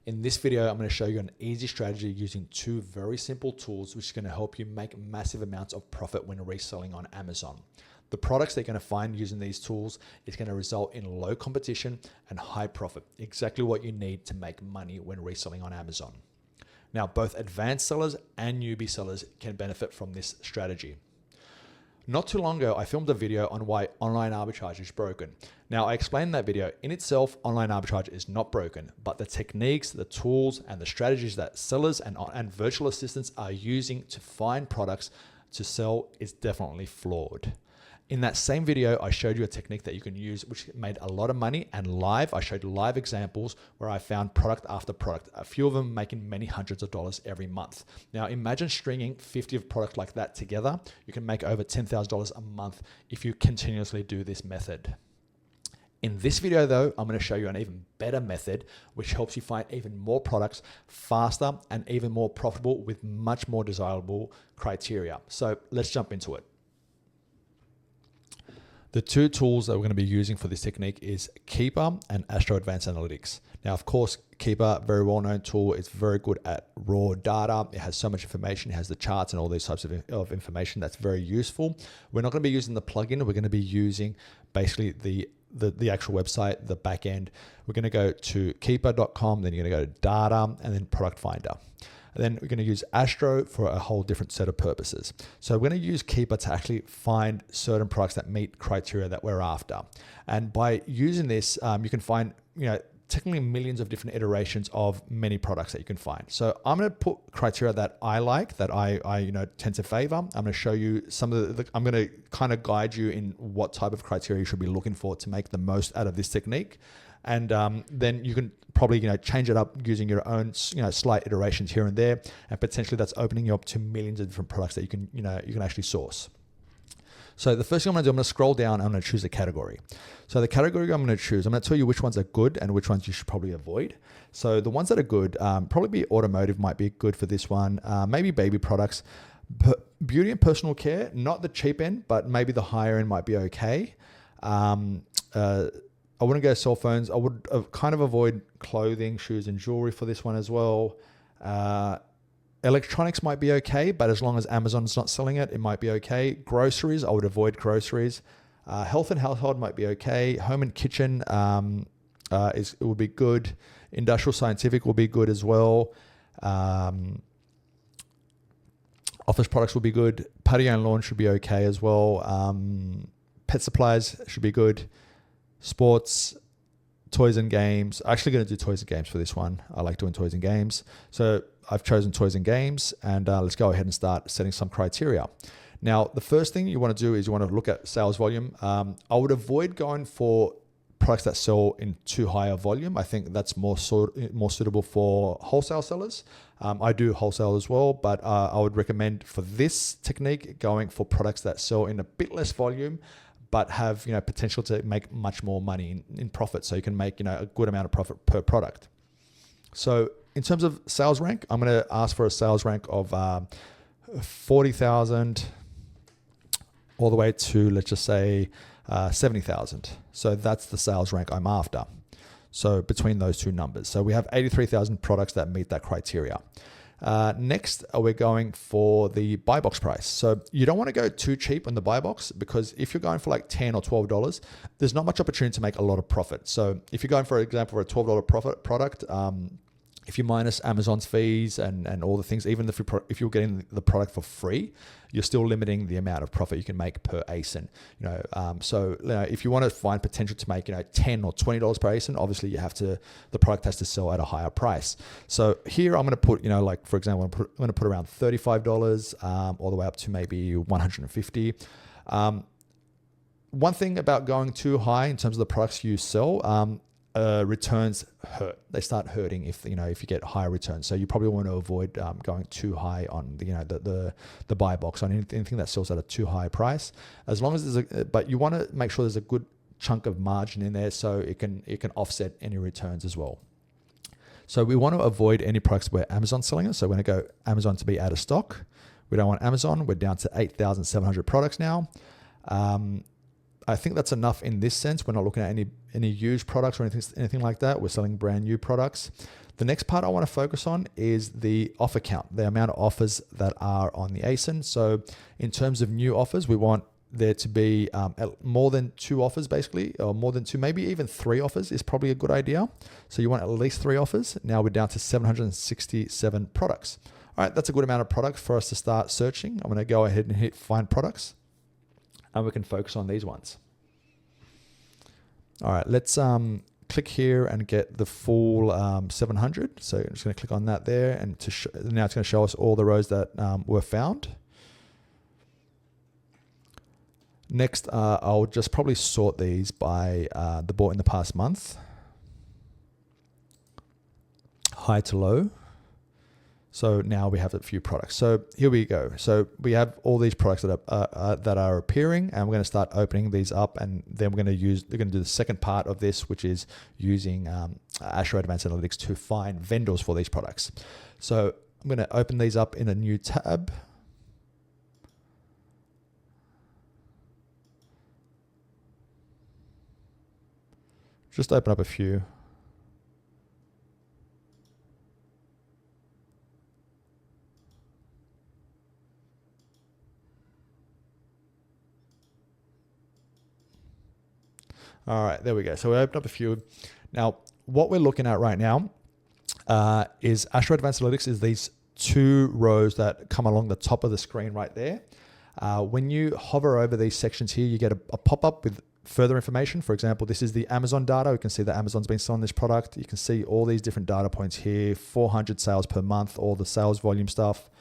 In this video, I'm going to show you an easy strategy using two very simple tools, which is going to help you make massive amounts of profit when reselling on Amazon. The products they're going to find using these tools is going to result in low competition and high profit, exactly what you need to make money when reselling on Amazon. Now, both advanced sellers and newbie sellers can benefit from this strategy. Not too long ago, I filmed a video on why online arbitrage is broken. Now, I explained in that video, in itself, online arbitrage is not broken, but the techniques, the tools, and the strategies that sellers and virtual assistants are using to find products to sell is definitely flawed. In that same video, I showed you a technique that you can use, which made a lot of money, and live, I showed live examples where I found product after product, a few of them making many hundreds of dollars every month. Now, imagine stringing 50 of products like that together. You can make over $10,000 a month if you continuously do this method. In this video though, I'm going to show you an even better method, which helps you find even more products faster and even more profitable with much more desirable criteria. So let's jump into it. The two tools that we're going to be using for this technique is Keepa and Astro Advanced Analytics. Now, of course, Keepa, very well-known tool. It's very good at raw data. It has so much information. It has the charts and all these types of information that's very useful. We're not going to be using the plugin. We're going to be using basically the actual website, the back end. We're going to go to keepa.com, then you're going to go to data and then product finder. And then we're going to use Astro for a whole different set of purposes. So we're going to use Keepa to actually find certain products that meet criteria that we're after. And by using this, you can find, technically millions of different iterations of many products that you can find. So I'm going to put criteria that I like, that I tend to favor. I'm going to show you some of I'm going to kind of guide you in what type of criteria you should be looking for to make the most out of this technique. And then you can probably change it up using your own slight iterations here and there, and potentially that's opening you up to millions of different products that you can actually source. So the first thing I'm going to do, I'm going to scroll down and I'm going to choose a category. So the category I'm going to choose, I'm going to tell you which ones are good and which ones you should probably avoid. So the ones that are good, probably be automotive might be good for this one, maybe baby products, beauty and personal care, not the cheap end, but maybe the higher end might be okay. I wouldn't go cell phones. I would kind of avoid clothing, shoes, and jewelry for this one as well. Electronics might be okay, but as long as Amazon's not selling it, it might be okay. Groceries, I would avoid groceries. Health and household might be okay. Home and kitchen it would be good. Industrial scientific will be good as well. Office products will be good. Patio and lawn should be okay as well. Pet supplies should be good. Sports, toys and games. I'm actually going to do toys and games for this one. I like doing toys and games. So I've chosen toys and games, and let's go ahead and start setting some criteria. Now, the first thing you want to do is you want to look at sales volume. I would avoid going for products that sell in too high a volume. I think that's more suitable for wholesale sellers. I do wholesale as well, but I would recommend for this technique going for products that sell in a bit less volume, but have potential to make much more money in profit. So you can make a good amount of profit per product. So in terms of sales rank, I'm going to ask for a sales rank of 40,000 all the way to, let's just say, 70,000. So that's the sales rank I'm after. So between those two numbers. So we have 83,000 products that meet that criteria. Next, we're going for the buy box price. So you don't want to go too cheap on the buy box, because if you're going for like $10 or $12, there's not much opportunity to make a lot of profit. So if you're going, for example, for a $12 profit product, if you minus Amazon's fees and all the things, even if you're getting the product for free, you're still limiting the amount of profit you can make per ASIN. So if you want to find potential to make $10 or $20 per ASIN, obviously the product has to sell at a higher price. So here I'm going to put like for example, I'm going to put around $35 all the way up to maybe $150. One thing about going too high in terms of the products you sell, returns hurt. They start hurting if you get higher returns. So you probably want to avoid going too high on the buy box on anything that sells at a too high price. As long as but you want to make sure there's a good chunk of margin in there so it can offset any returns as well. So we want to avoid any products where Amazon's selling it. So we're going to go Amazon to be out of stock. We don't want Amazon. We're down to 8,700 products now. I think that's enough in this sense. We're not looking at any used products or anything like that. We're selling brand new products. The next part I want to focus on is the offer count, the amount of offers that are on the ASIN. So in terms of new offers, we want there to be more than 2 offers basically, or more than 2, maybe even 3 offers is probably a good idea. So you want at least 3 offers. Now we're down to 767 products. All right, that's a good amount of products for us to start searching. I'm going to go ahead and hit find products, and we can focus on these ones. All right, let's click here and get the full 700. So I'm just going to click on that there, and now it's going to show us all the rows that were found. Next, I'll just probably sort these by the bought in the past month, high to low. So now we have a few products. So here we go. So we have all these products that are appearing, and we're going to start opening these up, and then we're going to do the second part of this, which is using Astro Advanced Analytics to find vendors for these products. So I'm going to open these up in a new tab. Just open up a few. All right, there we go. So we opened up a few. Now, what we're looking at right now is Astro Advanced Analytics is these 2 rows that come along the top of the screen right there. When you hover over these sections here, you get a pop-up with further information. For example, this is the Amazon data. You can see that Amazon's been selling this product. You can see all these different data points here, 400 sales per month, all the sales volume stuff.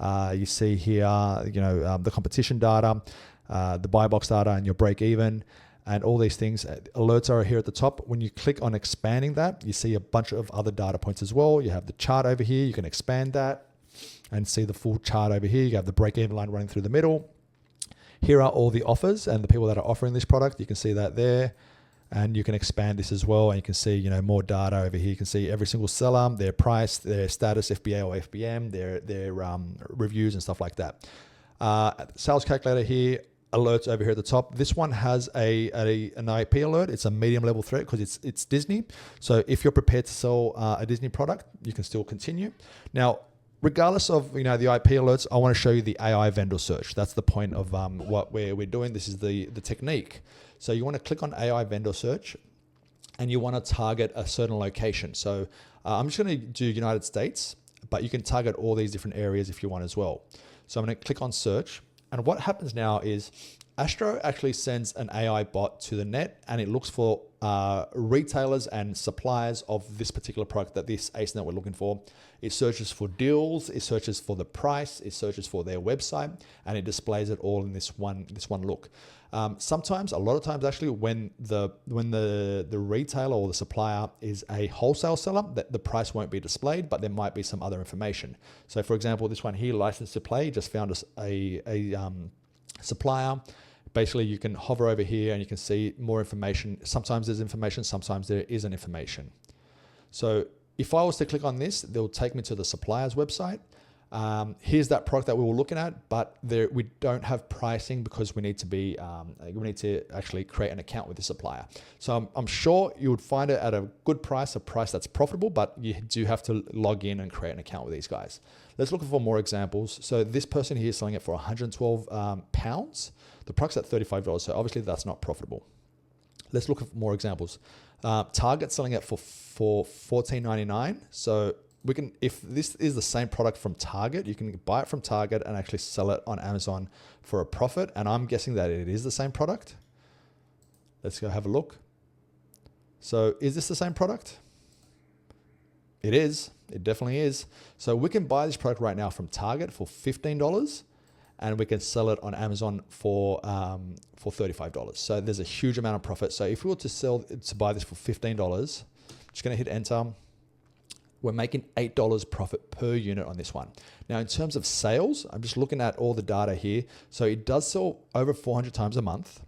You see here, the competition data, the buy box data, and your break even. And all these things, alerts are here at the top. When you click on expanding that, you see a bunch of other data points as well. You have the chart over here. You can expand that and see the full chart over here. You have the break-even line running through the middle. Here are all the offers and the people that are offering this product. You can see that there. And you can expand this as well. And you can see, more data over here. You can see every single seller, their price, their status, FBA or FBM, their reviews and stuff like that. Sales calculator here. Alerts over here at the top. This one has an IP alert. It's a medium level threat because it's Disney. So if you're prepared to sell a Disney product, you can still continue. Now, regardless of the IP alerts, I want to show you the AI vendor search. That's the point of what we're doing. This is the technique. So you want to click on AI vendor search, and you want to target a certain location. So I'm just going to do United States, but you can target all these different areas if you want as well. So I'm going to click on search. And what happens now is Astro actually sends an AI bot to the net, and it looks for retailers and suppliers of this particular product that this ASIN that we're looking for. It searches for deals, it searches for the price, it searches for their website, and it displays it all in this one look. Sometimes, a lot of times actually, when the retailer or the supplier is a wholesale seller, the price won't be displayed, but there might be some other information. So for example, this one here, license to play, just found us a supplier. Basically, you can hover over here and you can see more information. Sometimes there's information, sometimes there isn't information. So if I was to click on this, they'll take me to the supplier's website. Here's that product that we were looking at, but we don't have pricing because we need to actually create an account with the supplier. So I'm sure you would find it at a good price, a price that's profitable, but you do have to log in and create an account with these guys. Let's look for more examples. So this person here is selling it for 112 pounds. The product's at $35, so obviously that's not profitable. Let's look at more examples. Target selling it for $14.99. So we can, if this is the same product from Target, you can buy it from Target and actually sell it on Amazon for a profit. And I'm guessing that it is the same product. Let's go have a look. So is this the same product? It is. It definitely is. So we can buy this product right now from Target for $15, and we can sell it on Amazon for $35. So there's a huge amount of profit. So if we were to buy this for $15, just going to hit enter. We're making $8 profit per unit on this one. Now, in terms of sales, I'm just looking at all the data here. So it does sell over 400 times a month.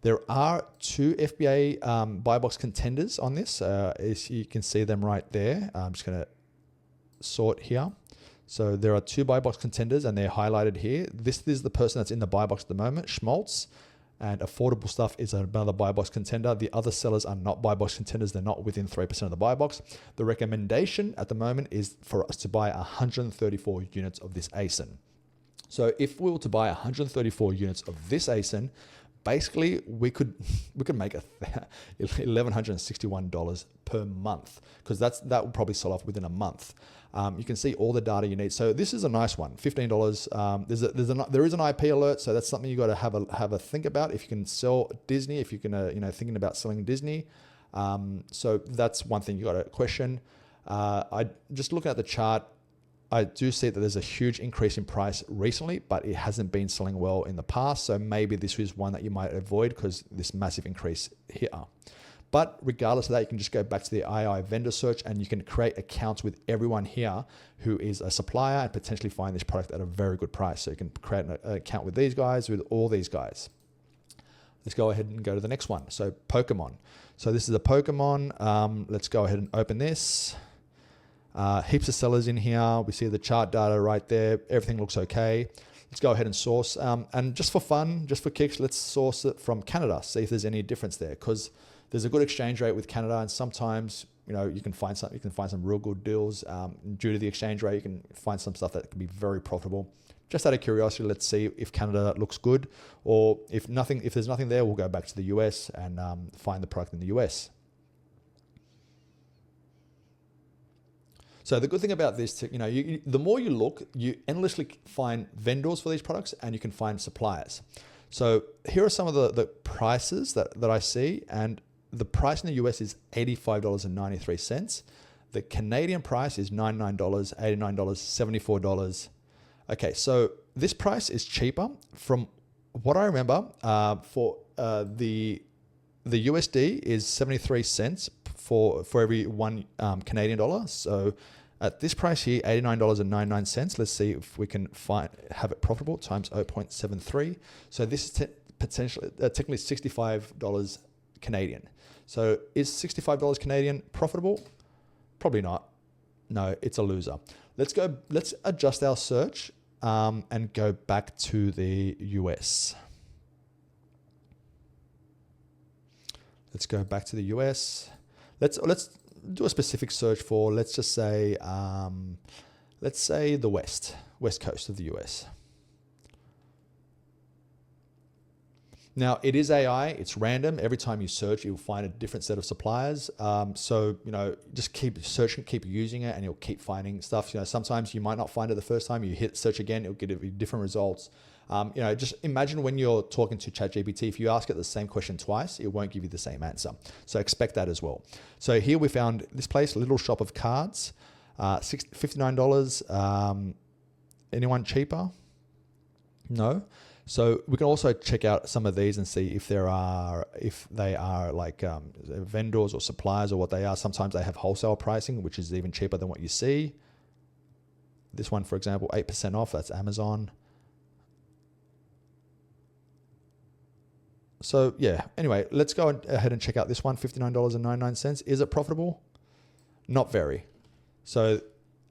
There are 2 FBA buy box contenders on this. As you can see them right there. I'm just going to sort here. So there are 2 buy box contenders, and they're highlighted here. This is the person that's in the buy box at the moment, Schmaltz. and affordable stuff is another buy box contender. The other sellers are not buy box contenders. They're not within 3% of the buy box. The recommendation at the moment is for us to buy 134 units of this ASIN. So if we were to buy 134 units of this ASIN, basically we could make $1,161 per month, because that would probably sell off within a month. You can see all the data you need. So this is a nice one, $15. There is an IP alert, so that's something you got to have a think about. If you can sell Disney, if you can thinking about selling Disney, so that's one thing you got to question. I just looking at the chart, I do see that there's a huge increase in price recently, but it hasn't been selling well in the past. So maybe this is one that you might avoid because this massive increase here. But regardless of that, you can just go back to the AI vendor search and you can create accounts with everyone here who is a supplier and potentially find this product at a very good price. So you can create an account with these guys, with all these guys. Let's go ahead and go to the next one. So Pokemon. So this is a Pokemon. Let's go ahead and open this. Heaps of sellers in here. We see the chart data right there. Everything looks okay. Let's go ahead and source. And just for fun, just for kicks, let's source it from Canada. See if there's any difference there, because there's a good exchange rate with Canada, and sometimes you can find some real good deals due to the exchange rate. You can find some stuff that can be very profitable. Just out of curiosity, let's see if Canada looks good, or if there's nothing there, we'll go back to the US and find the product in the US. So the good thing about this, the more you look, you endlessly find vendors for these products, and you can find suppliers. So here are some of the prices that I see, and the price in the US is $85.93. The Canadian price is $99, $89, $74. Okay, so this price is cheaper. From what I remember, for the USD is 73 cents for every one Canadian dollar. So at this price here, $89.99. Let's see if we can have it profitable times 0.73. So this is technically $65 Canadian. So is $65 Canadian profitable? Probably not. No, it's a loser. Let's adjust our search and go back to the US. Let's go back to the US. Let's do a specific search for, let's say the west coast of the US. Now, it is AI, it's random. Every time you search, you'll find a different set of suppliers. So, just keep searching, keep using it, and you'll keep finding stuff. Sometimes you might not find it the first time. You hit search again, it'll give you different results. Just imagine when you're talking to ChatGPT, if you ask it the same question twice, it won't give you the same answer. So expect that as well. So here we found this place, Little Shop of Cards, $59. Anyone cheaper? No. So we can also check out some of these and see if they are like vendors or suppliers or what they are. Sometimes they have wholesale pricing, which is even cheaper than what you see. This one, for example, 8% off. That's Amazon. So yeah, anyway, let's go ahead and check out this one, $59.99. Is it profitable? Not very. So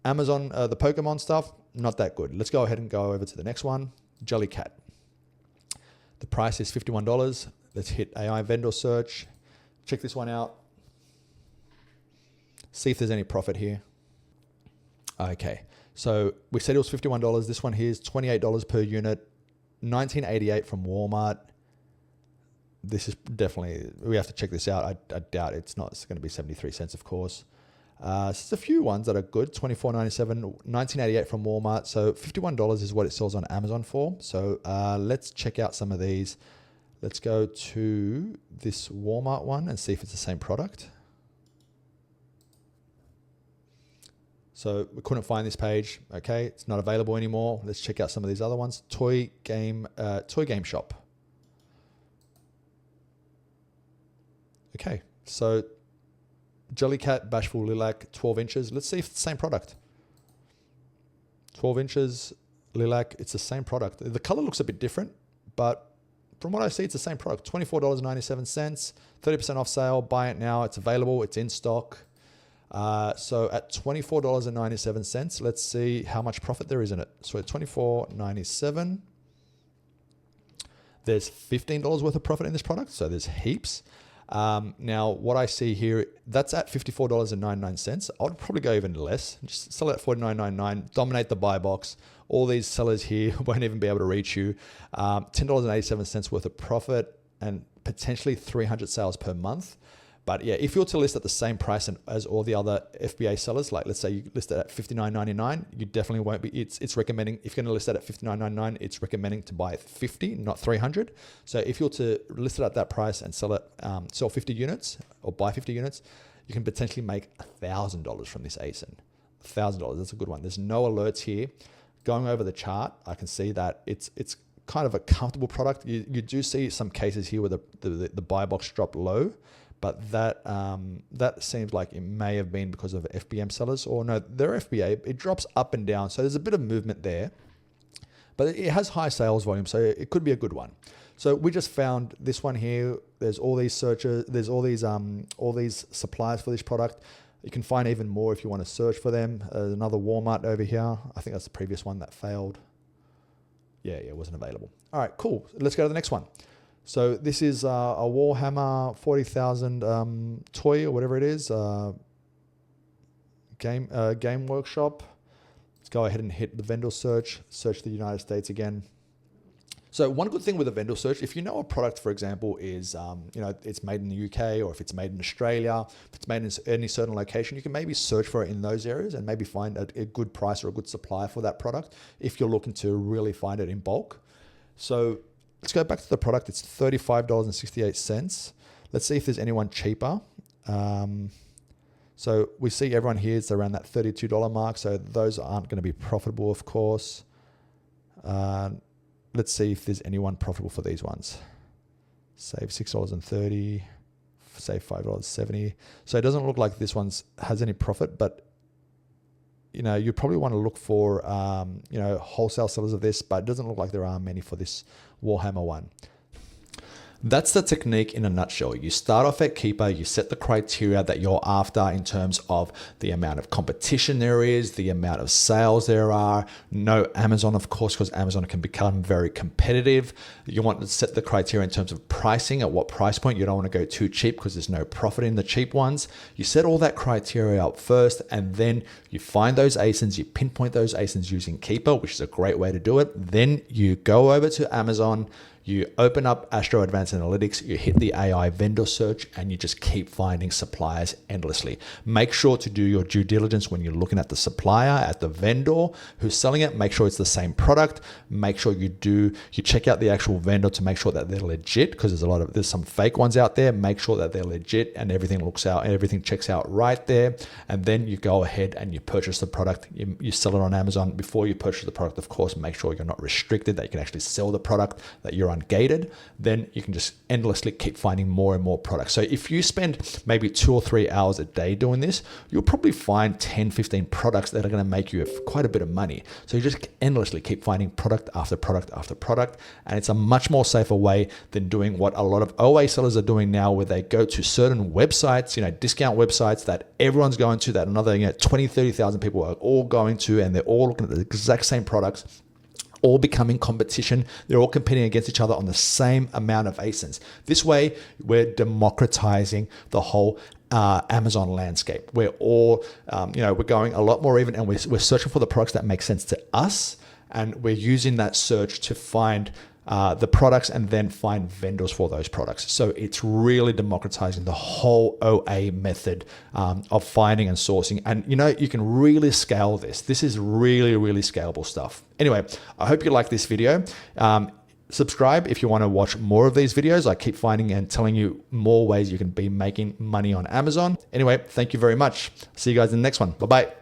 Amazon, the Pokemon stuff, not that good. Let's go ahead and go over to the next one, Jellycat. The price is $51. Let's hit AI vendor search. Check this one out. See if there's any profit here. Okay, so we said it was $51. This one here is $28 per unit, $19.88 from Walmart. This is definitely, we have to check this out. I doubt it's going to be 73 cents, of course. There's a few ones that are good. $24.97, $19.88 from Walmart. So $51 is what it sells on Amazon for. So let's check out some of these. Let's go to this Walmart one and see if it's the same product. So we couldn't find this page. Okay, it's not available anymore. Let's check out some of these other ones. Toy Game Shop. Okay, so Jellycat, Bashful Lilac, 12 inches. Let's see if it's the same product. 12 inches, Lilac, it's the same product. The color looks a bit different, but from what I see, it's the same product. $24.97, 30% off sale. Buy it now. It's available. It's in stock. So at $24.97, let's see how much profit there is in it. So at $24.97, There's $15 worth of profit in this product, so there's heaps. Now, what I see here, that's at $54.99. I would probably go even less. Just sell it at $49.99, dominate the buy box. All these sellers here won't even be able to reach you. $10.87 worth of profit and potentially 300 sales per month. But yeah, if you're to list at the same price as all the other FBA sellers, like let's say you list it at $59.99, you definitely won't be, it's recommending, if you're going to list it at $59.99, it's recommending to buy 50, not 300. So if you're to list it at that price and sell 50 units or buy 50 units, you can potentially make $1,000 from this ASIN. $1,000, that's a good one. There's no alerts here. Going over the chart, I can see that it's kind of a comfortable product. You do see some cases here where the buy box dropped low, but that seems like it may have been because of FBM sellers, or no, they're FBA. It drops up and down, so there's a bit of movement there, but it has high sales volume, so it could be a good one. So we just found this one here. There's all these searches. There's all these suppliers for this product. You can find even more if you want to search for them. Another Walmart over here. I think that's the previous one that failed. Yeah, it wasn't available. All right, cool. Let's go to the next one. So this is a Warhammer 40,000 toy or whatever it is, game workshop. Let's go ahead and hit the vendor search the United States again. So one good thing with a vendor search, if you know a product, for example, is, it's made in the UK, or if it's made in Australia, if it's made in any certain location, you can maybe search for it in those areas and maybe find a good price or a good supplier for that product if you're looking to really find it in bulk. So let's go back to the product. It's $35.68. Let's see if there's anyone cheaper. So we see everyone here is around that $32 mark. So those aren't going to be profitable, of course. Let's see if there's anyone profitable for these ones. Save $6.30, save $5.70. So it doesn't look like this one has any profit, but you probably want to look for, wholesale sellers of this, but it doesn't look like there are many for this Warhammer one. That's the technique in a nutshell. You start off at Keepa, you set the criteria that you're after in terms of the amount of competition there is, the amount of sales there are. No Amazon, of course, because Amazon can become very competitive. You want to set the criteria in terms of pricing, at what price point. You don't want to go too cheap because there's no profit in the cheap ones. You set all that criteria up first, and then you find those ASINs, you pinpoint those ASINs using Keepa, which is a great way to do it. Then you go over to Amazon, you open up Astro Advanced Analytics, you hit the AI vendor search, and you just keep finding suppliers endlessly. Make sure to do your due diligence when you're looking at the supplier, at the vendor who's selling it. Make sure it's the same product. Make sure you check out the actual vendor to make sure that they're legit, because there's some fake ones out there. Make sure that they're legit and everything checks out right there. And then you go ahead and you purchase the product. You sell it on Amazon. Before you purchase the product, of course, make sure you're not restricted, that you can actually sell the product, that you're ungated. Then you can just endlessly keep finding more and more products. So if you spend maybe 2 or 3 hours a day doing this, you'll probably find 10, 15 products that are going to make you quite a bit of money. So you just endlessly keep finding product after product after product. And it's a much more safer way than doing what a lot of OA sellers are doing now, where they go to certain websites, discount websites that everyone's going to, that another 20, 30,000 people are all going to, and they're all looking at the exact same products, all becoming competition. They're all competing against each other on the same amount of ASINs. This way, we're democratizing the whole Amazon landscape. We're all, we're going a lot more even, and we're searching for the products that make sense to us, and we're using that search to find the products and then find vendors for those products. So it's really democratizing the whole OA method of finding and sourcing. And you can really scale this. This is really, really scalable stuff. Anyway, I hope you like this video. Subscribe if you want to watch more of these videos. I keep finding and telling you more ways you can be making money on Amazon. Anyway, thank you very much. See you guys in the next one. Bye-bye.